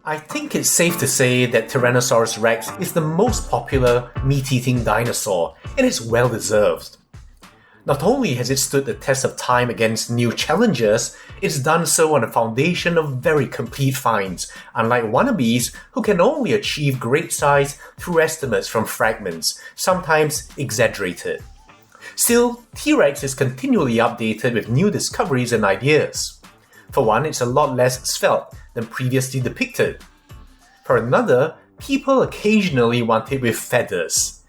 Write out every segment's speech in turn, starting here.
I think it's safe to say that Tyrannosaurus rex is the most popular meat-eating dinosaur, and it's well deserved. Not only has it stood the test of time against new challenges, it's done so on a foundation of very complete finds, unlike wannabes who can only achieve great size through estimates from fragments, sometimes exaggerated. Still, T-Rex is continually updated with new discoveries and ideas. For one, it's a lot less svelte than previously depicted. For another, people occasionally want it with feathers.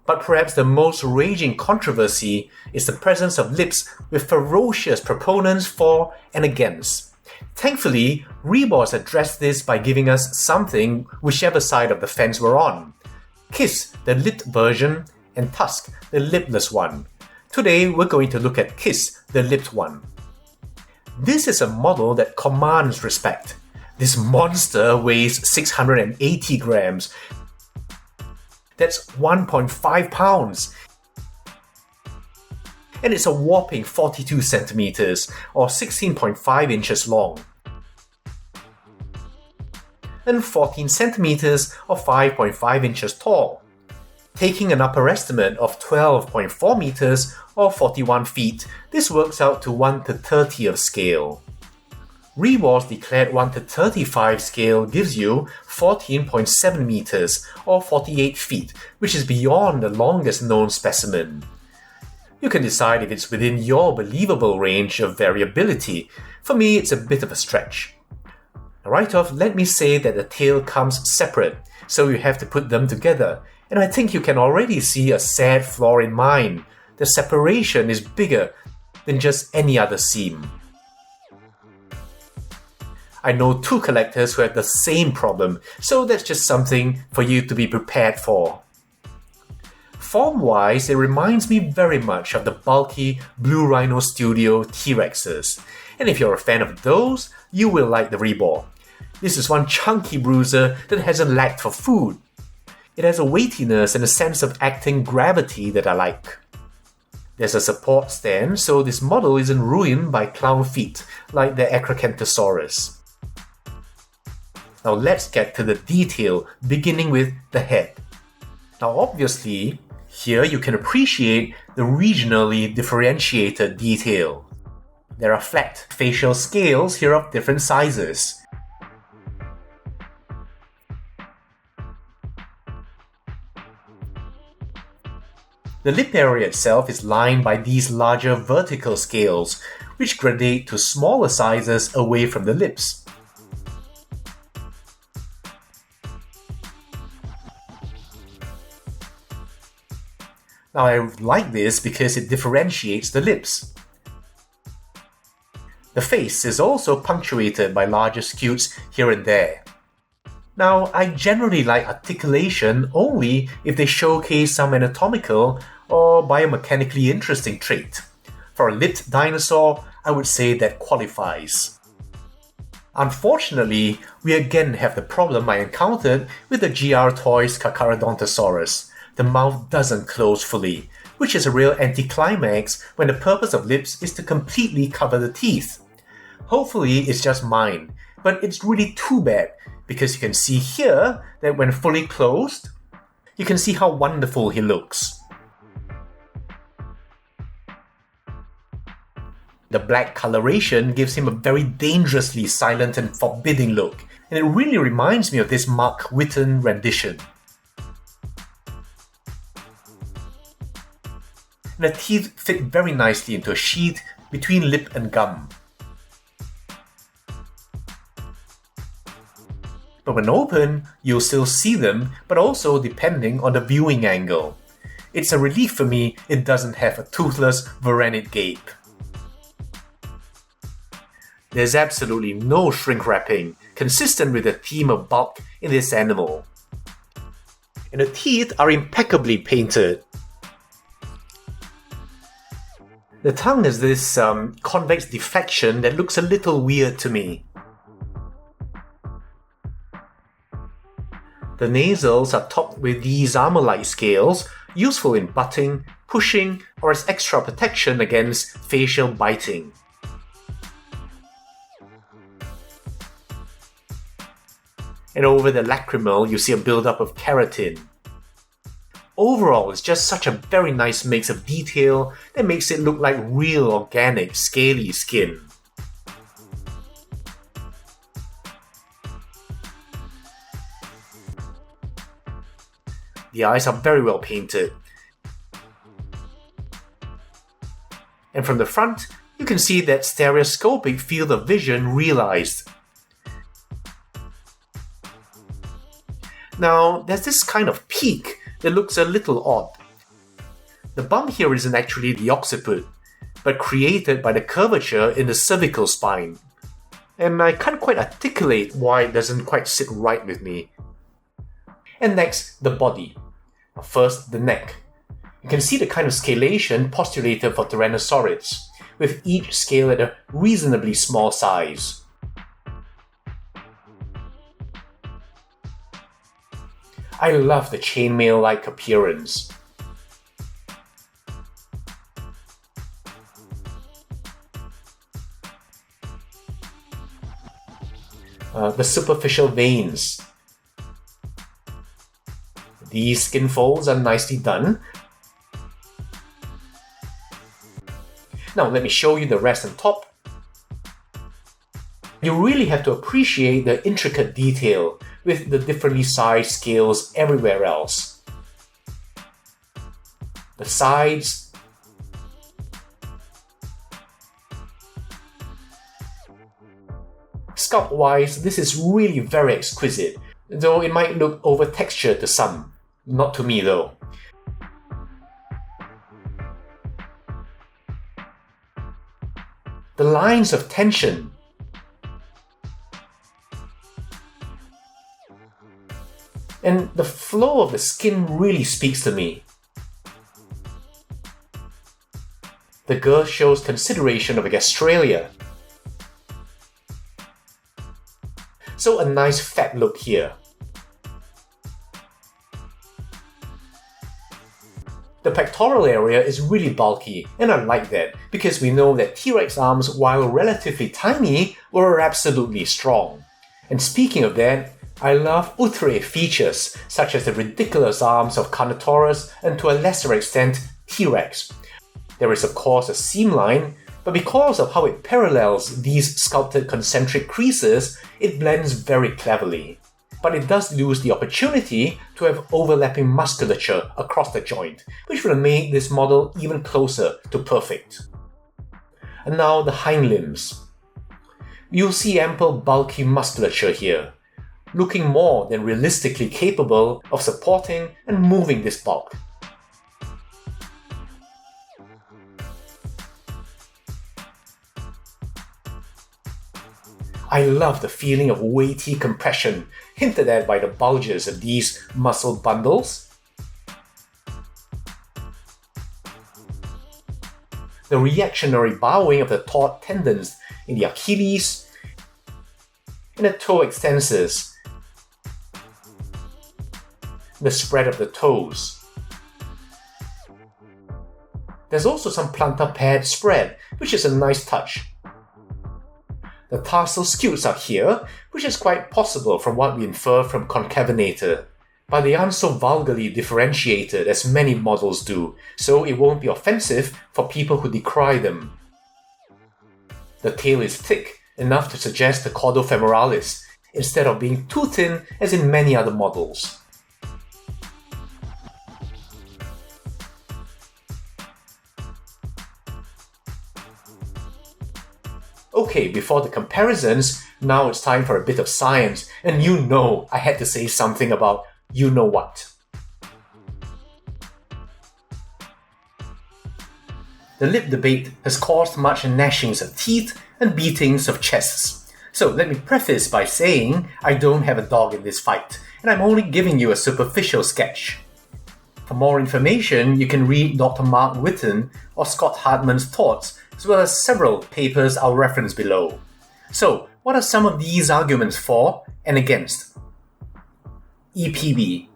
But perhaps the most raging controversy is the presence of lips with ferocious proponents for and against. Thankfully, Rebor has addressed this by giving us something whichever side of the fence we're on. Kiss, the lipped version, and Tusk, the lipless one. Today we're going to look at Kiss, the lipped one. This is a model that commands respect. This monster weighs 680 grams. That's 1.5 pounds. And it's a whopping 42 centimeters or 16.5 inches long. And 14 centimeters or 5.5 inches tall. Taking an upper estimate of 12.4 meters or 41 feet, this works out to 1 to 30 of scale. Rebor's declared 1 to 35 scale gives you 14.7 meters or 48 feet, which is beyond the longest known specimen. You can decide if it's within your believable range of variability. For me, it's a bit of a stretch. Right off, let me say that the tail comes separate, so you have to put them together, and I think you can already see a sad flaw in mine. The separation is bigger than just any other seam. I know two collectors who have the same problem, so that's just something for you to be prepared for. Form-wise, it reminds me very much of the bulky Blue Rhino Studio T-Rexes, and if you're a fan of those, you will like the Rebor. This is one chunky bruiser that hasn't lacked for food. It has a weightiness and a sense of acting gravity that I like. There's a support stand, so this model isn't ruined by clown feet like the Acrocanthosaurus. Now let's get to the detail, beginning with the head. Now obviously, here you can appreciate the regionally differentiated detail. There are flat facial scales here of different sizes. The lip area itself is lined by these larger vertical scales, which gradate to smaller sizes away from the lips. Now I like this because it differentiates the lips. The face is also punctuated by larger scutes here and there. Now, I generally like articulation only if they showcase some anatomical or biomechanically interesting trait. For a lipped dinosaur, I would say that qualifies. Unfortunately, we again have the problem I encountered with the GR Toys Carcharodontosaurus. The mouth doesn't close fully, which is a real anticlimax when the purpose of lips is to completely cover the teeth. Hopefully it's just mine, but it's really too bad because you can see here that when fully closed, you can see how wonderful he looks. The black coloration gives him a very dangerously silent and forbidding look, and it really reminds me of this Mark Whitten rendition. And the teeth fit very nicely into a sheath between lip and gum. But when open, you'll still see them, but also depending on the viewing angle. It's a relief for me it doesn't have a toothless varanid gape. There's absolutely no shrink wrapping, consistent with the theme of bulk in this animal. And the teeth are impeccably painted. The tongue has this convex deflection that looks a little weird to me. The nasals are topped with these armor-like scales, useful in butting pushing, or as extra protection against facial biting. And over the lacrimal, you see a buildup of keratin. Overall, it's just such a very nice mix of detail that makes it look like real, organic, scaly skin. The eyes are very well painted. And from the front, you can see that stereoscopic field of vision realized. Now, there's this kind of peak that looks a little odd. The bump here isn't actually the occiput, but created by the curvature in the cervical spine. And I can't quite articulate why it doesn't quite sit right with me. And next, the body. First, the neck. You can see the kind of scalation postulated for Tyrannosaurus, with each scale at a reasonably small size. I love the chainmail-like appearance. The superficial veins. These skin folds are nicely done. Now let me show you the rest on top. You really have to appreciate the intricate detail with the differently sized scales everywhere else. The sides, sculpt-wise, this is really very exquisite, though it might look over-textured to some. Not to me though. The lines of tension. And the flow of the skin really speaks to me. The girth shows consideration of a gastralia. So a nice fat look here. The pectoral area is really bulky, and I like that because we know that T-Rex arms, while relatively tiny, were absolutely strong. And speaking of that, I love outre features such as the ridiculous arms of Carnotaurus and to a lesser extent T-Rex. There is of course a seam line, but because of how it parallels these sculpted concentric creases, it blends very cleverly. But it does lose the opportunity to have overlapping musculature across the joint, which will make this model even closer to perfect. And now the hind limbs. You'll see ample bulky musculature here, looking more than realistically capable of supporting and moving this bulk. I love the feeling of weighty compression hinted at by the bulges of these muscle bundles. The reactionary bowing of the taut tendons in the Achilles and the toe extensors. The spread of the toes. There's also some plantar pad spread, which is a nice touch. The tarsal scutes are here, which is quite possible from what we infer from Concavenator, but they aren't so vulgarly differentiated as many models do, so it won't be offensive for people who decry them. The tail is thick, enough to suggest the caudofemoralis, instead of being too thin as in many other models. Okay, before the comparisons, now it's time for a bit of science, and you know I had to say something about you know what. The lip debate has caused much gnashings of teeth and beatings of chests. So let me preface by saying I don't have a dog in this fight, and I'm only giving you a superficial sketch. For more information, you can read Dr. Mark Whitten or Scott Hartman's thoughts, as well as several papers I'll reference below. So, what are some of these arguments for and against? EPB.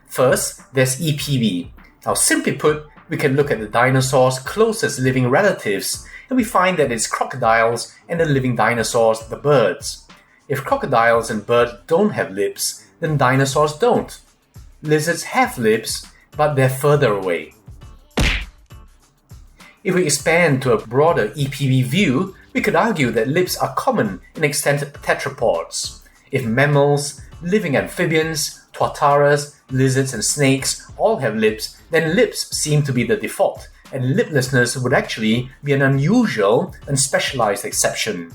First, there's EPB, Now, simply put, we can look at the dinosaurs' closest living relatives, and we find that it's crocodiles and the living dinosaurs, the birds. If crocodiles and birds don't have lips, then dinosaurs don't. Lizards have lips, but they're further away. If we expand to a broader EPV view, we could argue that lips are common in extended tetrapods. If mammals, living amphibians, tuataras, lizards and snakes all have lips, then lips seem to be the default, and liplessness would actually be an unusual and specialized exception.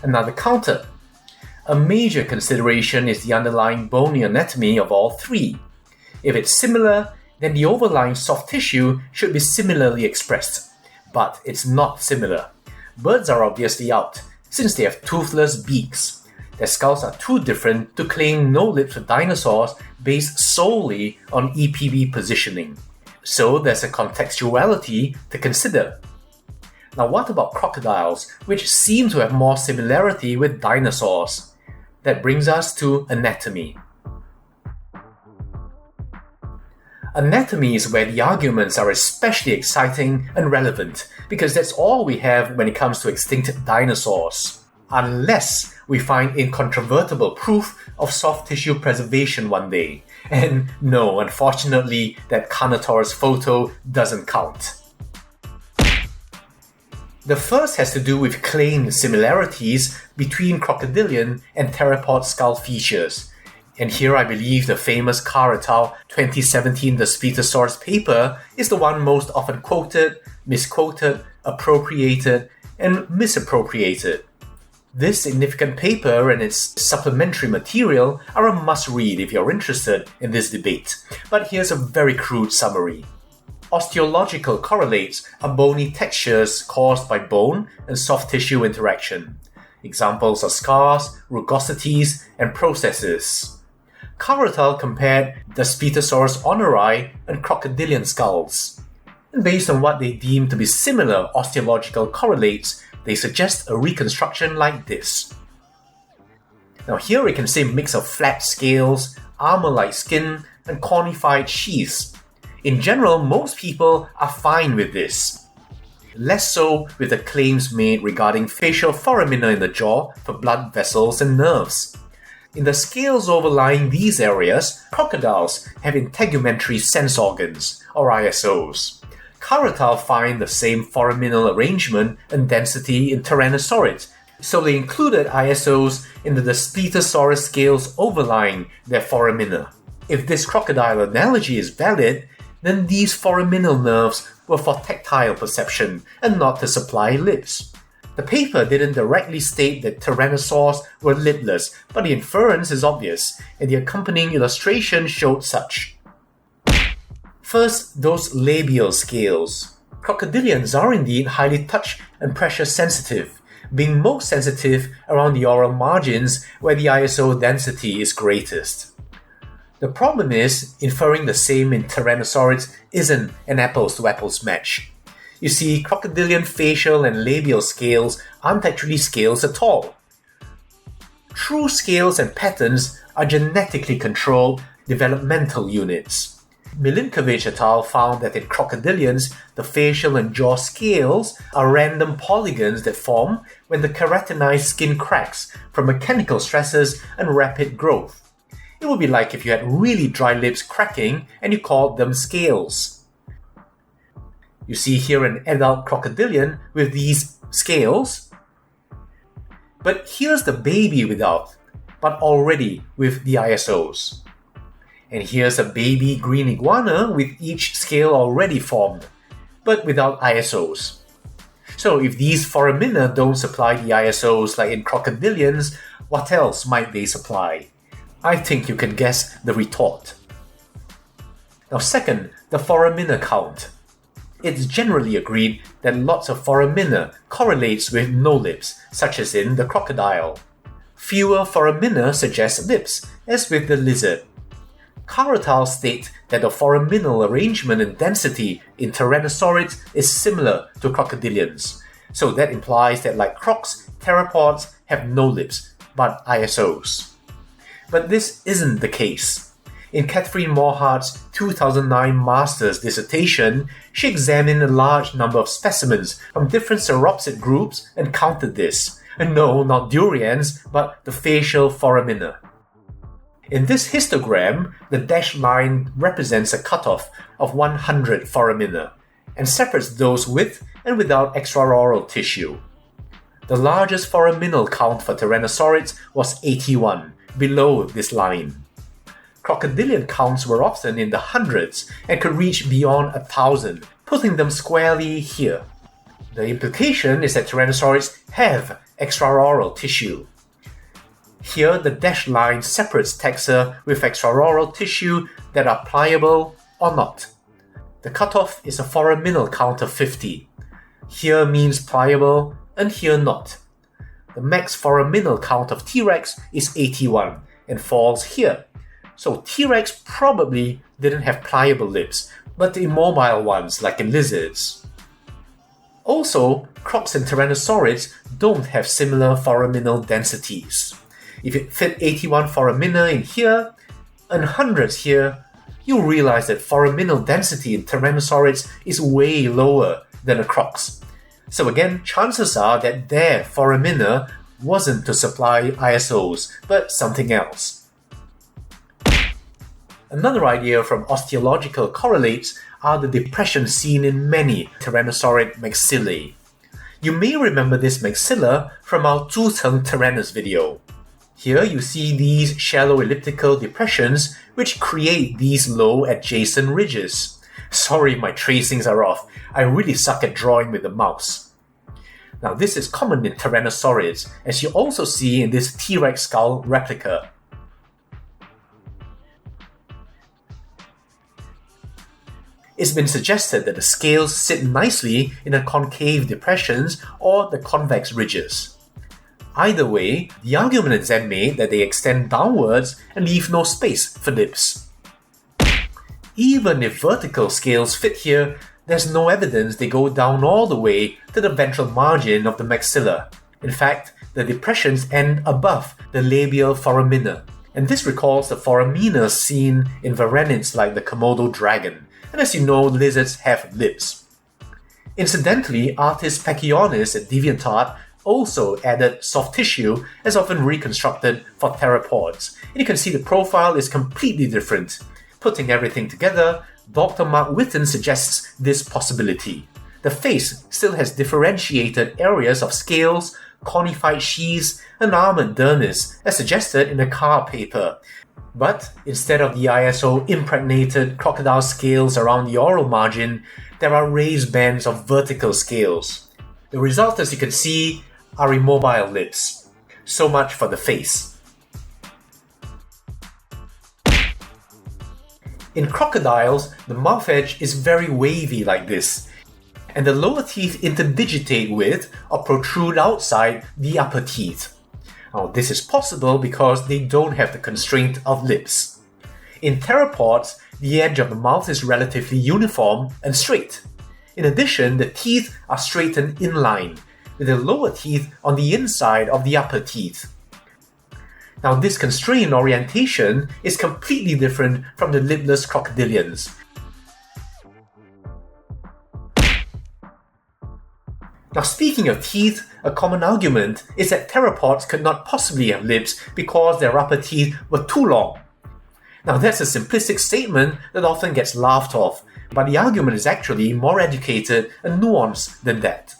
Another counter. A major consideration is the underlying bony anatomy of all three. If it's similar, then the overlying soft tissue should be similarly expressed. But it's not similar. Birds are obviously out, since they have toothless beaks. Their skulls are too different to claim no lips for dinosaurs based solely on EPV positioning. So there's a contextuality to consider. Now what about crocodiles, which seem to have more similarity with dinosaurs? That brings us to anatomy. Anatomy is where the arguments are especially exciting and relevant, because that's all we have when it comes to extinct dinosaurs. Unless we find incontrovertible proof of soft tissue preservation one day. And no, unfortunately, that Carnotaurus photo doesn't count. The first has to do with claimed similarities between crocodilian and theropod skull features. And here I believe the famous Carr et al. 2017 Spetosaurus paper is the one most often quoted, misquoted, appropriated, and misappropriated. This significant paper and its supplementary material are a must-read if you're interested in this debate, but here's a very crude summary. Osteological correlates are bony textures caused by bone and soft tissue interaction. Examples are scars, rugosities, and processes. Carr et al. Compared the Spetosaurus honori and crocodilian skulls. And based on what they deem to be similar osteological correlates, they suggest a reconstruction like this. Now here we can see a mix of flat scales, armor-like skin, and cornified sheaths. In general, most people are fine with this. Less so with the claims made regarding facial foramina in the jaw for blood vessels and nerves. In the scales overlying these areas, crocodiles have integumentary sense organs, or ISOs. Carr et al. Find the same foraminal arrangement and density in Tyrannosaurus, so they included ISOs in the Spetosaurus scales overlying their foramina. If this crocodile analogy is valid, then these foraminal nerves were for tactile perception and not to supply lips. The paper didn't directly state that tyrannosaurs were lipless, but the inference is obvious, and the accompanying illustration showed such. First, those labial scales. Crocodilians are indeed highly touch and pressure sensitive, being most sensitive around the oral margins where the ISO density is greatest. The problem is, inferring the same in Tyrannosaurus isn't an apples-to-apples match. You see, crocodilian facial and labial scales aren't actually scales at all. True scales and patterns are genetically controlled developmental units. Milinkovic et al. Found that in crocodilians, the facial and jaw scales are random polygons that form when the keratinized skin cracks from mechanical stresses and rapid growth. It would be like if you had really dry lips cracking and you called them scales. You see here an adult crocodilian with these scales. But here's the baby without, but already with the ISOs. And here's a baby green iguana with each scale already formed, but without ISOs. So if these foramina don't supply the ISOs like in crocodilians, what else might they supply? I think you can guess the retort. Now second, the foramina count. It's generally agreed that lots of foramina correlates with no lips, such as in the crocodile. Fewer foramina suggest lips, as with the lizard. Carr et al. State that the foraminal arrangement and density in Tyrannosaurus is similar to crocodilians, so that implies that like crocs, theropods have no lips, but ISOs. But this isn't the case. In Catherine Morhart's 2009 master's dissertation, she examined a large number of specimens from different sauropsid groups and counted this. And no, not durians, but the facial foramina. In this histogram, the dashed line represents a cutoff of 100 foramina and separates those with and without extraoral tissue. The largest foraminal count for Tyrannosaurids was 81, below this line. Crocodilian counts were often in the hundreds and could reach beyond 1,000, putting them squarely here. The implication is that Tyrannosaurids have extraoral tissue. Here, the dashed line separates taxa with extraoral tissue that are pliable or not. The cutoff is a foraminal count of 50. Here means pliable and here not. The max foraminal count of T-Rex is 81 and falls here. So T-Rex probably didn't have pliable lips, but immobile ones like in lizards. Also, crocs and Tyrannosaurids don't have similar foraminal densities. If it fit 81 foramina in here and hundreds here, you'll realize that foraminal density in Tyrannosaurids is way lower than a croc's. So again, chances are that their foramina wasn't to supply ISOs, but something else. Another idea from osteological correlates are the depressions seen in many Tyrannosaurid maxillae. You may remember this maxilla from our 2-tongue Tyrannus video. Here you see these shallow elliptical depressions which create these low adjacent ridges. Sorry, my tracings are off. I really suck at drawing with the mouse. Now this is common in Tyrannosaurids, as you also see in this T-Rex skull replica. It's been suggested that the scales sit nicely in the concave depressions or the convex ridges. Either way, the argument is then made that they extend downwards and leave no space for lips. Even if vertical scales fit here, there's no evidence they go down all the way to the ventral margin of the maxilla. In fact, the depressions end above the labial foramina, and this recalls the foramina seen in varanids like the Komodo dragon. And as you know, lizards have lips. Incidentally, artist Pacchionis at DeviantArt also added soft tissue as often reconstructed for theropods. And you can see the profile is completely different. Putting everything together, Dr. Mark Whitten suggests this possibility. The face still has differentiated areas of scales, conified sheaths, and armored dermis as suggested in the Carr paper. But instead of the ISO impregnated crocodile scales around the oral margin, there are raised bands of vertical scales. The result, as you can see, are immobile lips. So much for the face. In crocodiles, the mouth edge is very wavy like this, and the lower teeth interdigitate with or protrude outside the upper teeth. Now, this is possible because they don't have the constraint of lips. In theropods, the edge of the mouth is relatively uniform and straight. In addition, the teeth are straightened inline, with the lower teeth on the inside of the upper teeth. Now, this constrained orientation is completely different from the lipless crocodilians. Now, speaking of teeth, a common argument is that theropods could not possibly have lips because their upper teeth were too long. Now, that's a simplistic statement that often gets laughed off, but the argument is actually more educated and nuanced than that.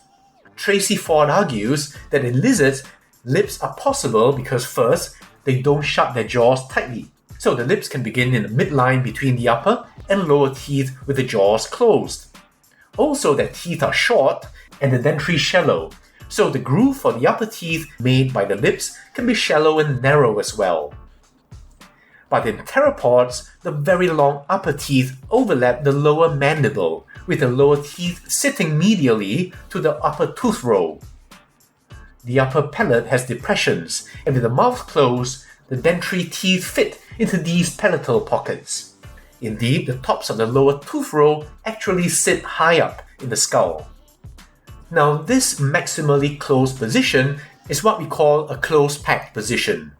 Tracy Ford argues that in lizards, lips are possible because first, they don't shut their jaws tightly, so the lips can begin in the midline between the upper and lower teeth with the jaws closed. Also, their teeth are short and the dentary shallow, so the groove for the upper teeth made by the lips can be shallow and narrow as well. But in theropods, the very long upper teeth overlap the lower mandible, with the lower teeth sitting medially to the upper tooth row. The upper palate has depressions, and with the mouth closed, the dentary teeth fit into these palatal pockets. Indeed, the tops of the lower tooth row actually sit high up in the skull. Now, this maximally closed position is what we call a close-packed position.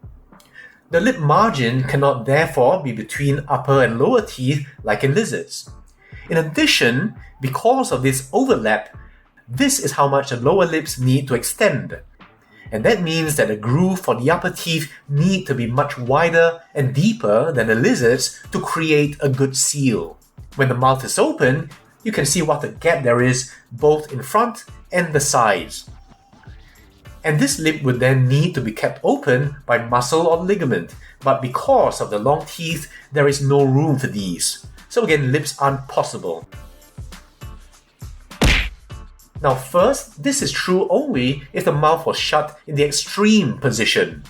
The lip margin cannot therefore be between upper and lower teeth like in lizards. In addition, because of this overlap, this is how much the lower lips need to extend. And that means that the groove for the upper teeth need to be much wider and deeper than the lizards to create a good seal. When the mouth is open, you can see what a gap there is both in front and the sides. And this lip would then need to be kept open by muscle or ligament, but because of the long teeth, there is no room for these. So again, lips aren't possible. Now first, this is true only if the mouth was shut in the extreme position.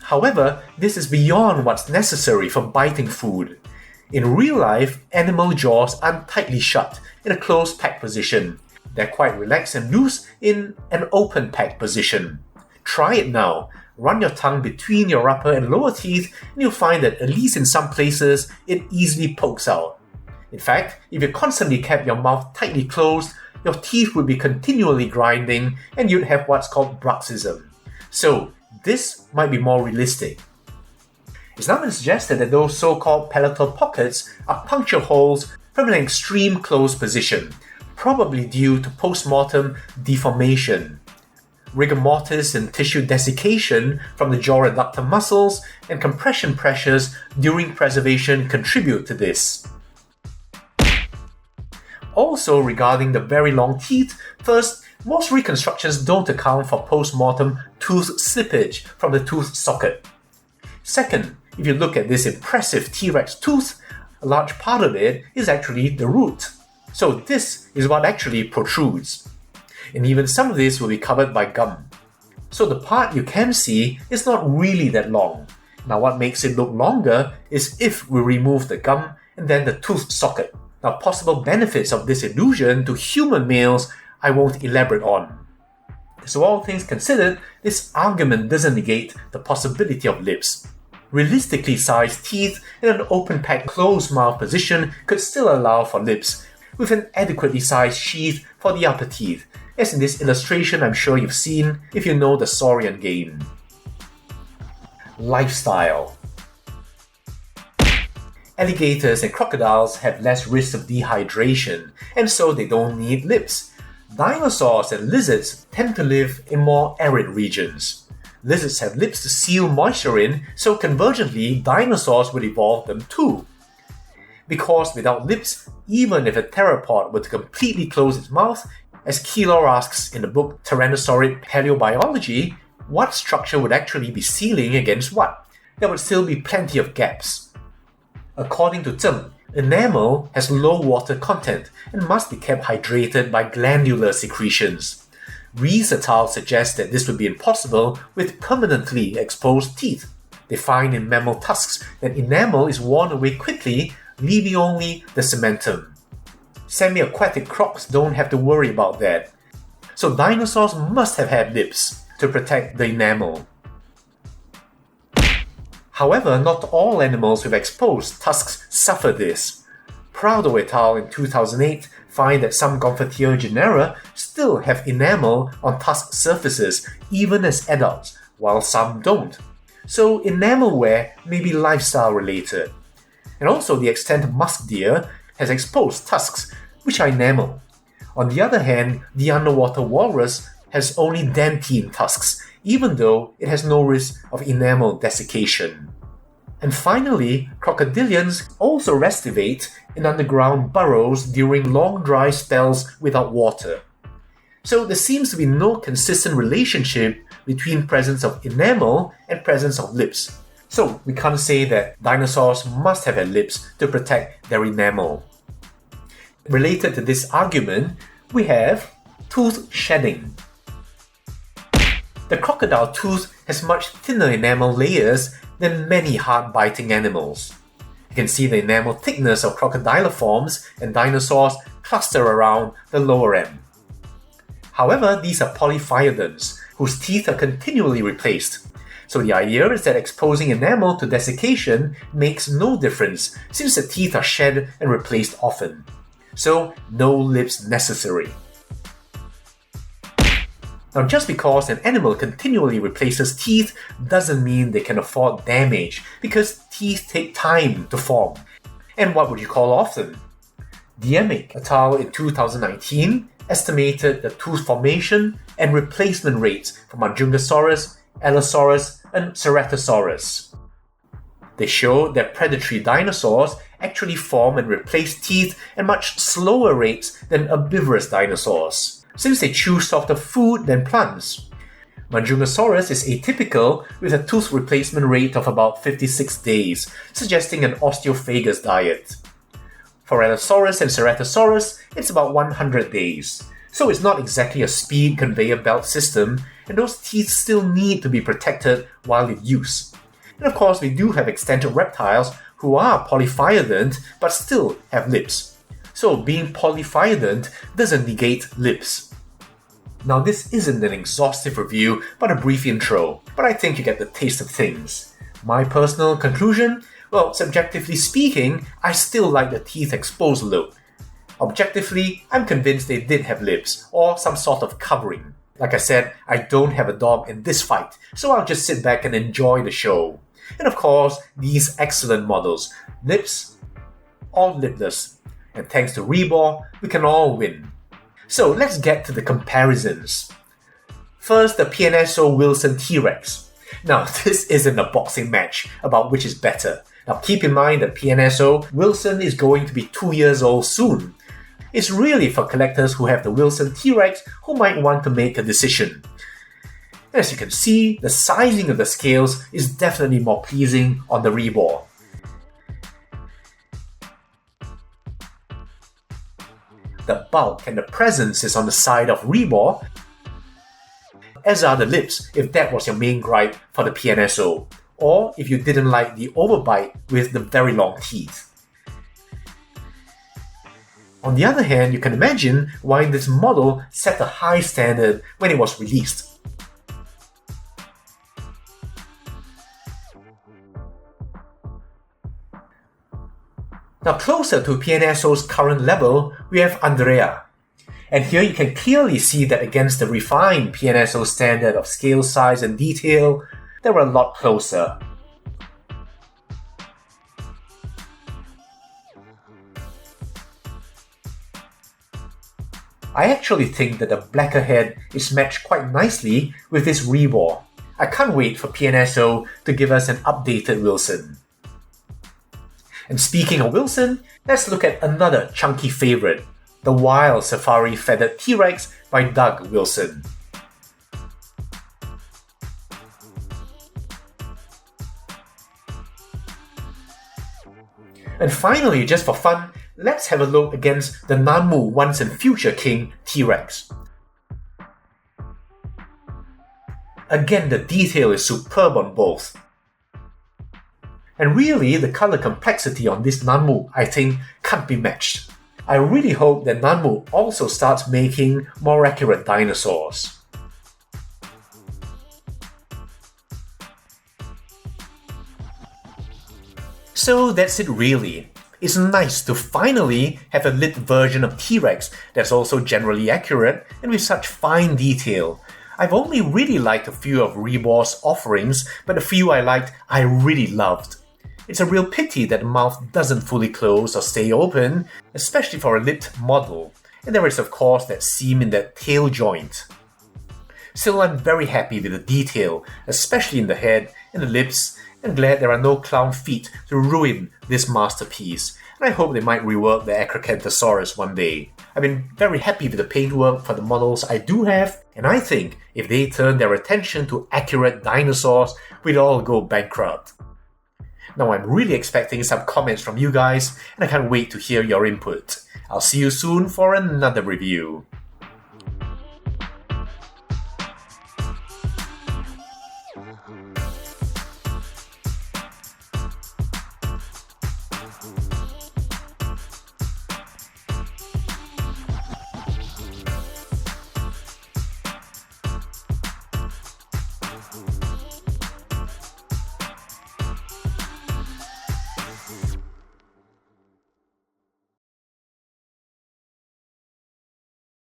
However, this is beyond what's necessary for biting food. In real life, animal jaws aren't tightly shut in a closed packed position. They're quite relaxed and loose in an open packed position. Try it now. Run your tongue between your upper and lower teeth and you'll find that at least in some places, it easily pokes out. In fact, if you constantly kept your mouth tightly closed, your teeth would be continually grinding and you'd have what's called bruxism. So, this might be more realistic. It's now been suggested that those so-called palatal pockets are puncture holes from an extreme closed position, probably due to post-mortem deformation. Rigor mortis and tissue desiccation from the jaw adductor muscles and compression pressures during preservation contribute to this. Also, regarding the very long teeth, first, most reconstructions don't account for post-mortem tooth slippage from the tooth socket. Second, if you look at this impressive T-Rex tooth, a large part of it is actually the root. So this is what actually protrudes. And even some of this will be covered by gum. So the part you can see is not really that long. Now what makes it look longer is if we remove the gum and then the tooth socket. Now possible benefits of this illusion to human males I won't elaborate on. So all things considered, this argument doesn't negate the possibility of lips. Realistically sized teeth in an open packed closed mouth position could still allow for lips, with an adequately sized sheath for the upper teeth, as in this illustration I'm sure you've seen if you know the Saurian game. Lifestyle. Alligators and crocodiles have less risk of dehydration, and so they don't need lips. Dinosaurs and lizards tend to live in more arid regions. Lizards have lips to seal moisture in, so convergently, dinosaurs would evolve them too. Because without lips, even if a theropod were to completely close its mouth, as Keylor asks in the book Tyrannosauric Paleobiology, what structure would actually be sealing against what? There would still be plenty of gaps. According to Zheng, enamel has low water content and must be kept hydrated by glandular secretions. Rees et al. Suggest that this would be impossible with permanently exposed teeth. They find in mammal tusks that enamel is worn away quickly, leaving only the cementum. Semi-aquatic crocs don't have to worry about that. So dinosaurs must have had lips to protect the enamel. However, not all animals with exposed tusks suffer this. Prado et al. In 2008 find that some Gomphathia genera still have enamel on tusk surfaces even as adults, while some don't. So enamel wear may be lifestyle related. And also the extent musk deer has exposed tusks, which are enamel. On the other hand, the underwater walrus has only dentine tusks, even though it has no risk of enamel desiccation. And finally, crocodilians also restivate in underground burrows during long dry spells without water. So there seems to be no consistent relationship between presence of enamel and presence of lips. So we can't say that dinosaurs must have had lips to protect their enamel. Related to this argument, we have tooth shedding. The crocodile tooth has much thinner enamel layers than many hard-biting animals. You can see the enamel thickness of crocodiliforms and dinosaurs cluster around the lower end. However, these are polyphyodonts, whose teeth are continually replaced. So the idea is that exposing enamel to desiccation makes no difference since the teeth are shed and replaced often. So no lips necessary. Now, just because an animal continually replaces teeth doesn't mean they can afford damage, because teeth take time to form. And what would you call often? Dietary et al. In 2019 estimated the tooth formation and replacement rates for Majungasaurus, Allosaurus, and Ceratosaurus. They showed that predatory dinosaurs actually form and replace teeth at much slower rates than herbivorous dinosaurs, since they chew softer food than plants. Majungasaurus is atypical with a tooth replacement rate of about 56 days, suggesting an osteophagous diet. For Allosaurus and Ceratosaurus, it's about 100 days, so it's not exactly a speed conveyor belt system, and those teeth still need to be protected while in use. And of course, we do have extant reptiles who are polyphyodont but still have lips. So being polyphyodont doesn't negate lips. Now, this isn't an exhaustive review but a brief intro, but I think you get the taste of things. My personal conclusion? Well, subjectively speaking, I still like the teeth exposed look. Objectively, I'm convinced they did have lips, or some sort of covering. Like I said, I don't have a dog in this fight, so I'll just sit back and enjoy the show. And of course, these excellent models, lips or lipless. And thanks to Rebor, we can all win. So let's get to the comparisons. First, the PNSO Wilson T-Rex. Now, this isn't a boxing match about which is better. Now, keep in mind that PNSO Wilson is going to be 2 years old soon. It's really for collectors who have the Wilson T-Rex who might want to make a decision. As you can see, the sizing of the scales is definitely more pleasing on the Rebor. The bulk and the presence is on the side of Rebor, as are the lips if that was your main gripe for the PNSO, or if you didn't like the overbite with the very long teeth. On the other hand, you can imagine why this model set a high standard when it was released. Now, closer to PNSO's current level, we have Andrea. And here you can clearly see that against the refined PNSO standard of scale size and detail, they were a lot closer. I actually think that the blacker head is matched quite nicely with this Rebor. I can't wait for PNSO to give us an updated Wilson. And speaking of Wilson, let's look at another chunky favourite, the Wild Safari Feathered T-Rex by Doug Wilson. And finally, just for fun, let's have a look against the Nanmu Once and Future King T-Rex. Again, the detail is superb on both. And really, the colour complexity on this Nanmu, I think, can't be matched. I really hope that Nanmu also starts making more accurate dinosaurs. So that's it really. It's nice to finally have a lit version of T-Rex that's also generally accurate and with such fine detail. I've only really liked a few of Rebor's offerings, but the few I liked, I really loved. It's a real pity that the mouth doesn't fully close or stay open, especially for a lipped model, and there is of course that seam in that tail joint. Still, I'm very happy with the detail, especially in the head and the lips, and glad there are no clown feet to ruin this masterpiece, and I hope they might rework the Acrocanthosaurus one day. I've been very happy with the paintwork for the models I do have, and I think if they turn their attention to accurate dinosaurs, we'd all go bankrupt. Now, I'm really expecting some comments from you guys, and I can't wait to hear your input. I'll see you soon for another review.